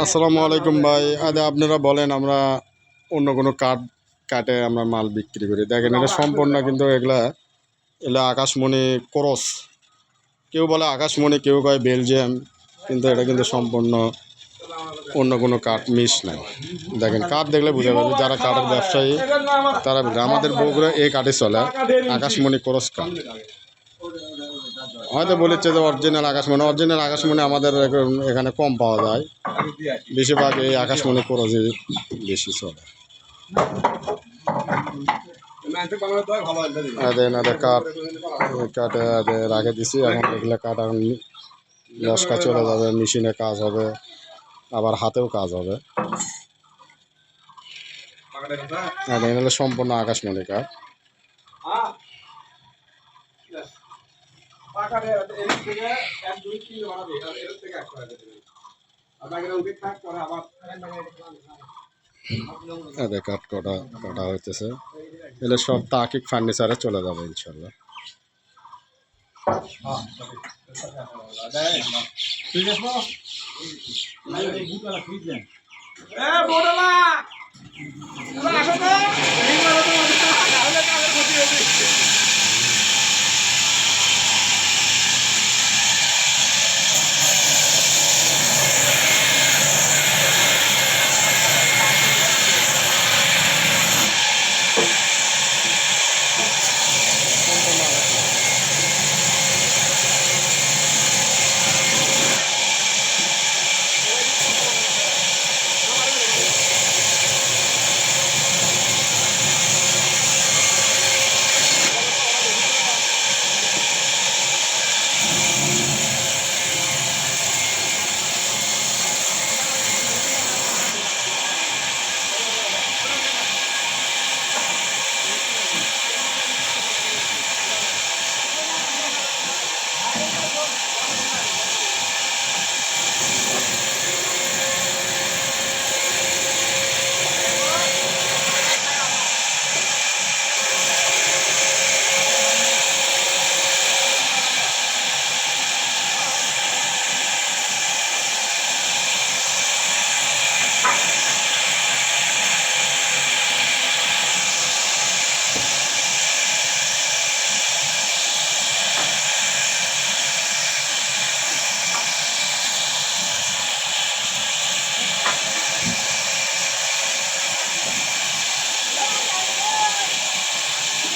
আসসালামু আলাইকুম ভাই। আরে আপনারা বলেন, আমরা অন্য কোনো কাটে আমরা মাল বিক্রি করি। দেখেন, এটা সম্পূর্ণ কিন্তু এগুলা আকাশমণি ক্রস। কেউ বলে আকাশমণি, কেউ কয় বেলজিয়াম, কিন্তু এটা কিন্তু সম্পূর্ণ অন্য কোনো কাঠ মিস নাই। দেখেন, কাঠ দেখলে বুঝা যাবে যারা কাঠের ব্যবসায়ী তারা আমাদের বগুড়া এই কাঠে চলে, আকাশমণি ক্রস কাঠ। হয়তো বলেছে যে অরিজিনাল আকাশমণি আমাদের এখানে কম পাওয়া যায়, বেশিরভাগ এই আকাশমণি ক্রসই বেশি চলে। কাঠে রাখে দিছি, এখন এগুলো কাঠ লস্কা চলে যাবে, মেশিনে কাজ হবে, আবার হাতেও কাজ হবে। হলো সম্পূর্ণ আকাশমণি কাঠ। কাঠ কাটা হইতেছে, এগুলো সব তাকিক ফার্নিচারে চলে যাবে ইনশাল্লাহ।